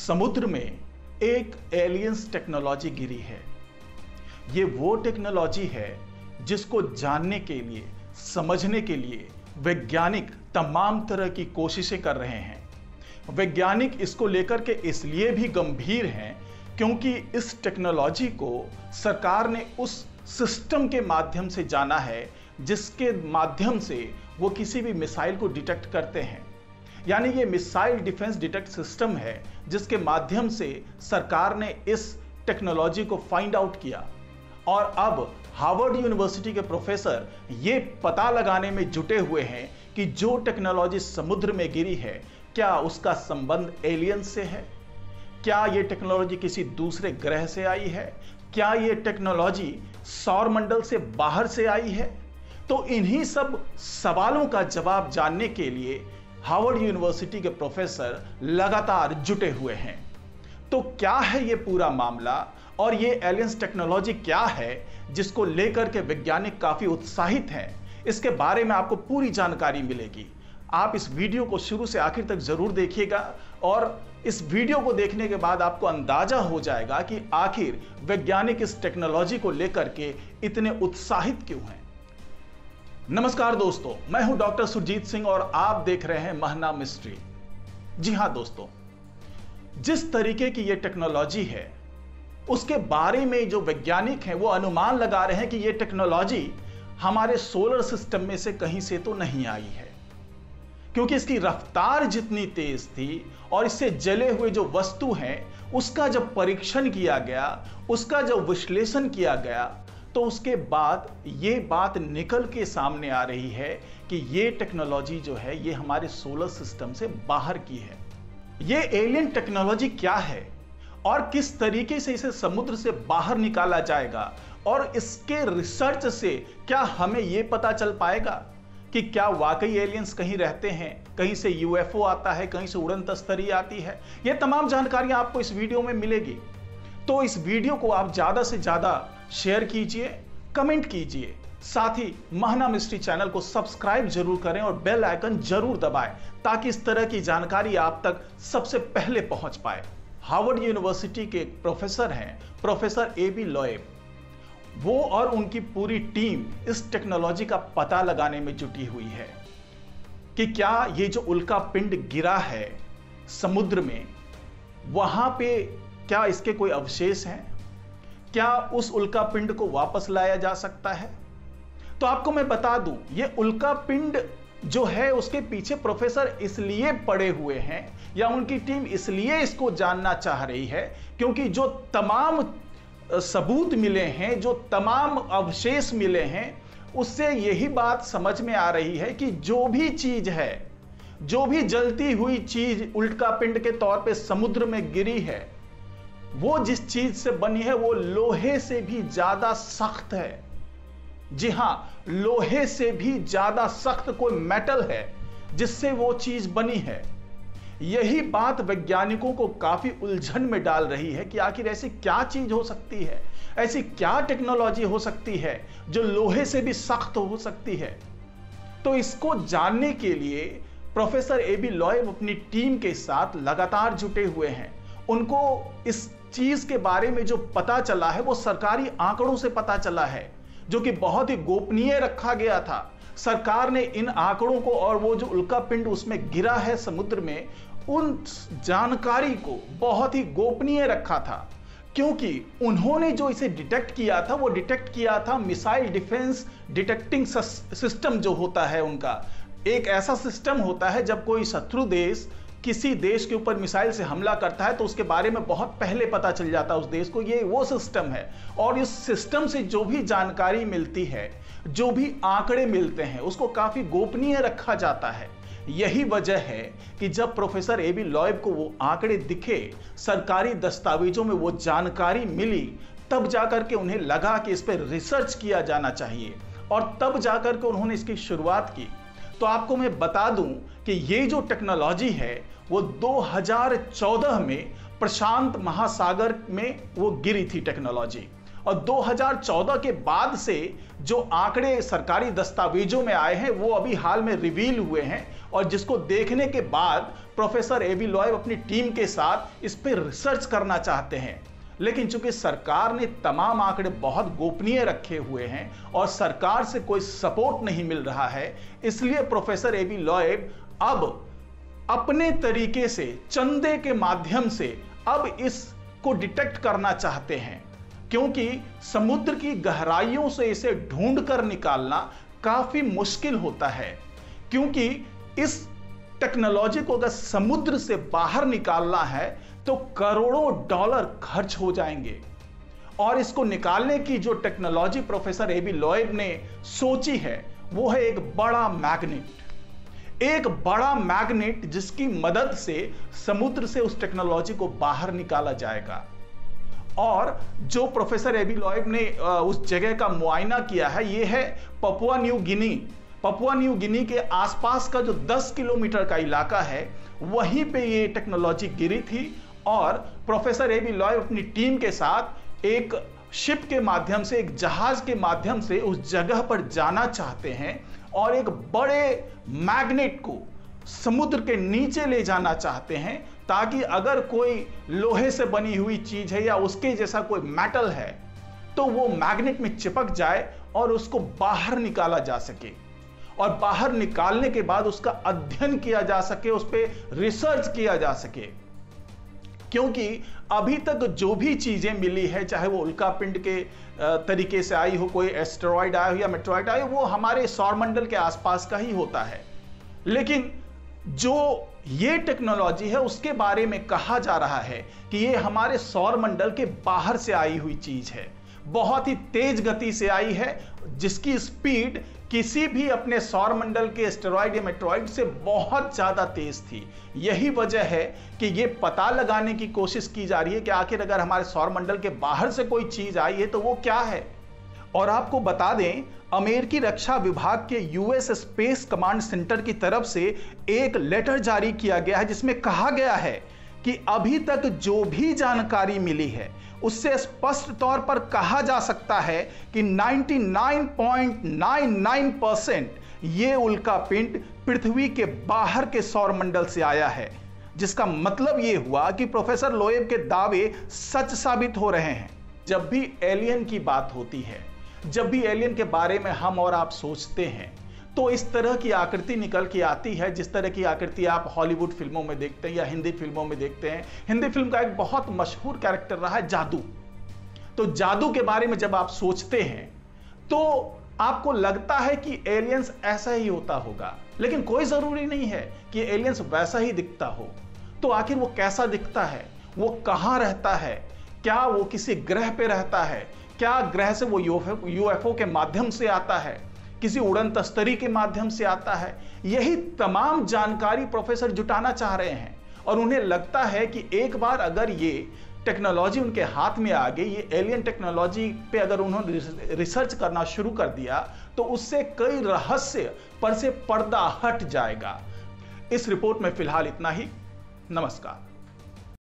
समुद्र में एक एलियंस टेक्नोलॉजी गिरी है। ये वो टेक्नोलॉजी है जिसको जानने के लिए, समझने के लिए वैज्ञानिक तमाम तरह की कोशिशें कर रहे हैं। वैज्ञानिक इसको लेकर के इसलिए भी गंभीर हैं क्योंकि इस टेक्नोलॉजी को सरकार ने उस सिस्टम के माध्यम से जाना है जिसके माध्यम से वो किसी भी मिसाइल को डिटेक्ट करते हैं। यानी ये मिसाइल डिफेंस डिटेक्ट सिस्टम है जिसके माध्यम से सरकार ने इस टेक्नोलॉजी को फाइंड आउट किया और अब हार्वर्ड यूनिवर्सिटी के प्रोफेसर ये पता लगाने में जुटे हुए हैं कि जो टेक्नोलॉजी समुद्र में गिरी है क्या उसका संबंध एलियन से है, क्या ये टेक्नोलॉजी किसी दूसरे ग्रह से आई है, क्या ये टेक्नोलॉजी सौरमंडल से बाहर से आई है। तो इन्हीं सब सवालों का जवाब जानने के लिए हार्वर्ड यूनिवर्सिटी के प्रोफेसर लगातार जुटे हुए हैं। तो क्या है ये पूरा मामला और ये एलियंस टेक्नोलॉजी क्या है जिसको लेकर के वैज्ञानिक काफी उत्साहित हैं, इसके बारे में आपको पूरी जानकारी मिलेगी। आप इस वीडियो को शुरू से आखिर तक जरूर देखिएगा और इस वीडियो को देखने के बाद आपको अंदाजा हो जाएगा कि आखिर वैज्ञानिक इस टेक्नोलॉजी को लेकर के इतने उत्साहित क्यों हैं। नमस्कार दोस्तों, मैं हूं डॉक्टर सुरजीत सिंह और आप देख रहे हैं महना मिस्ट्री। जी हां दोस्तों, जिस तरीके की ये टेक्नोलॉजी है उसके बारे में जो वैज्ञानिक हैं वो अनुमान लगा रहे हैं कि ये टेक्नोलॉजी हमारे सोलर सिस्टम में से कहीं से तो नहीं आई है, क्योंकि इसकी रफ्तार जितनी तेज थी और इससे जले हुए जो वस्तु हैं उसका जब परीक्षण किया गया, उसका जब विश्लेषण किया गया, तो उसके बाद ये बात निकल के सामने आ रही है कि ये टेक्नोलॉजी जो है ये हमारे सोलर सिस्टम से बाहर की है। ये एलियन टेक्नोलॉजी क्या है और किस तरीके से इसे समुद्र से बाहर निकाला जाएगा और इसके रिसर्च से क्या हमें ये पता चल पाएगा कि क्या वाकई एलियंस कहीं रहते हैं, कहीं से यूएफओ आता है, कहीं से उड़न तस्तरी आती है। ये तमाम जानकारियां आपको इस वीडियो में मिलेगी। तो इस वीडियो को आप ज्यादा से ज्यादा शेयर कीजिए, कमेंट कीजिए, साथ ही महना मिस्ट्री चैनल को सब्सक्राइब जरूर करें और बेल आइकन जरूर दबाएं ताकि इस तरह की जानकारी आप तक सबसे पहले पहुंच पाए। हार्वर्ड यूनिवर्सिटी के प्रोफेसर हैं प्रोफेसर ए.बी. लॉयब। वो और उनकी पूरी टीम इस टेक्नोलॉजी का पता लगाने में जुटी हुई है कि क्या ये जो उल्का पिंड गिरा है समुद्र में, वहां पे क्या इसके कोई अवशेष हैं, क्या उस उल्का पिंड को वापस लाया जा सकता है। तो आपको मैं बता दूं, ये उल्का पिंड जो है उसके पीछे प्रोफेसर इसलिए पड़े हुए हैं या उनकी टीम इसलिए इसको जानना चाह रही है क्योंकि जो तमाम सबूत मिले हैं, जो तमाम अवशेष मिले हैं, उससे यही बात समझ में आ रही है कि जो भी चीज है, जो भी जलती हुई चीज उल्का पिंड के तौर पे समुद्र में गिरी है, वो जिस चीज से बनी है वो लोहे से भी ज्यादा सख्त है। जी हां, लोहे से भी ज्यादा सख्त कोई मेटल है जिससे वो चीज बनी है। यही बात वैज्ञानिकों को काफी उलझन में डाल रही है कि आखिर ऐसी क्या चीज हो सकती है, ऐसी क्या टेक्नोलॉजी हो सकती है जो लोहे से भी सख्त हो सकती है। तो इसको जानने के लिए प्रोफेसर ए.बी. लॉयब अपनी टीम के साथ लगातार जुटे हुए हैं। उनको इस चीज के बारे में जो पता चला है वो सरकारी आंकड़ों से पता चला है, जो कि बहुत ही गोपनीय रखा गया था। सरकार ने इन आंकड़ों को और वो जो उल्का पिंड उसमें गिरा है समुद्र में, उन जानकारी को बहुत ही गोपनीय रखा था क्योंकि उन्होंने जो इसे डिटेक्ट किया था वो डिटेक्ट किया था मिसाइल डिफेंस डिटेक्टिंग सिस्टम जो होता है उनका। एक ऐसा सिस्टम होता है जब कोई शत्रु देश किसी देश के ऊपर मिसाइल से हमला करता है तो उसके बारे में बहुत पहले पता चल जाता है उस देश को। ये वो सिस्टम है और इस सिस्टम से जो भी जानकारी मिलती है, जो भी आंकड़े मिलते हैं, उसको काफी गोपनीय रखा जाता है। यही वजह है कि जब प्रोफेसर ए.बी. लॉयब को वो आंकड़े दिखे, सरकारी दस्तावेजों में वो जानकारी मिली, तब जाकर के उन्हें लगा कि इस पर रिसर्च किया जाना चाहिए और तब जाकर के उन्होंने इसकी शुरुआत की। तो आपको मैं बता दूं कि ये जो टेक्नोलॉजी है वो 2014 में प्रशांत महासागर में वो गिरी थी टेक्नोलॉजी और 2014 के बाद से जो आंकड़े सरकारी दस्तावेजों में आए हैं वो अभी हाल में रिवील हुए हैं और जिसको देखने के बाद प्रोफेसर एबी लॉयब अपनी टीम के साथ इस पर रिसर्च करना चाहते हैं। लेकिन चूंकि सरकार ने तमाम आंकड़े बहुत गोपनीय रखे हुए हैं और सरकार से कोई सपोर्ट नहीं मिल रहा है, इसलिए प्रोफेसर एबी लॉयब अब अपने तरीके से चंदे के माध्यम से अब इसको डिटेक्ट करना चाहते हैं, क्योंकि समुद्र की गहराइयों से इसे ढूंढ कर निकालना काफी मुश्किल होता है। क्योंकि इस टेक्नोलॉजी को अगर समुद्र से बाहर निकालना है तो करोड़ों डॉलर खर्च हो जाएंगे। और इसको निकालने की जो टेक्नोलॉजी प्रोफेसर एबी लॉयब ने सोची है वो है एक बड़ा मैग्नेट जिसकी मदद से समुद्र से उस टेक्नोलॉजी को बाहर निकाला जाएगा। और जो प्रोफेसर एबी लॉयब ने उस जगह का मुआयना किया है ये है पपुआ न्यू गिनी के आसपास का जो 10 किलोमीटर का इलाका है, वहीं पे ये टेक्नोलॉजी गिरी थी। और प्रोफेसर एबी लॉयब अपनी टीम के साथ एक शिप के माध्यम से, एक जहाज के माध्यम से उस जगह पर जाना चाहते हैं और एक बड़े मैग्नेट को समुद्र के नीचे ले जाना चाहते हैं, ताकि अगर कोई लोहे से बनी हुई चीज है या उसके जैसा कोई मेटल है तो वो मैग्नेट में चिपक जाए और उसको बाहर निकाला जा सके, और बाहर निकालने के बाद उसका अध्ययन किया जा सके, उस पर रिसर्च किया जा सके। क्योंकि अभी तक जो भी चीजें मिली है, चाहे वो उल्कापिंड के तरीके से आई हो, कोई एस्टेरॉयड आया हो या मेटेरॉयड आया हो, वो हमारे सौरमंडल के आसपास का ही होता है। लेकिन जो ये टेक्नोलॉजी है उसके बारे में कहा जा रहा है कि ये हमारे सौरमंडल के बाहर से आई हुई चीज है, बहुत ही तेज गति से आई है, जिसकी स्पीड किसी भी अपने सौरमंडल के एस्टेरॉयड या मेटेरॉयड से बहुत ज्यादा तेज थी। यही वजह है कि ये पता लगाने की कोशिश की जा रही है कि आखिर अगर हमारे सौरमंडल के बाहर से कोई चीज आई है तो वो क्या है। और आपको बता दें, अमेरिकी रक्षा विभाग के यूएस स्पेस कमांड सेंटर की तरफ से एक लेटर जारी किया गया है जिसमें कहा गया है कि अभी तक जो भी जानकारी मिली है उससे स्पष्ट तौर पर कहा जा सकता है कि 99.99% ये उल्कापिंड पृथ्वी के बाहर के सौरमंडल से आया है, जिसका मतलब ये हुआ कि प्रोफेसर लॉयब के दावे सच साबित हो रहे हैं। जब भी एलियन की बात होती है, जब भी एलियन के बारे में हम और आप सोचते हैं, तो इस तरह की आकृति निकल के आती है जिस तरह की आकृति आप हॉलीवुड फिल्मों में देखते हैं या हिंदी फिल्मों में देखते हैं। हिंदी फिल्म का एक बहुत मशहूर कैरेक्टर रहा है जादू। तो जादू के बारे में जब आप सोचते हैं तो आपको लगता है कि एलियंस ऐसा ही होता होगा, लेकिन कोई जरूरी नहीं है कि एलियंस वैसा ही दिखता हो। तो आखिर वो कैसा दिखता है, वो कहां रहता है, क्या वो किसी ग्रह पे रहता है, क्या ग्रह से वो यूएफओ के माध्यम से आता है, किसी उड़न तस्तरी के माध्यम से आता है, यही तमाम जानकारी प्रोफेसर जुटाना चाह रहे हैं। और उन्हें लगता है कि एक बार अगर ये टेक्नोलॉजी उनके हाथ में आ गई, ये एलियन टेक्नोलॉजी पे अगर उन्होंने रिसर्च करना शुरू कर दिया तो उससे कई रहस्य पर से पर्दा हट जाएगा। इस रिपोर्ट में फिलहाल इतना ही। नमस्कार।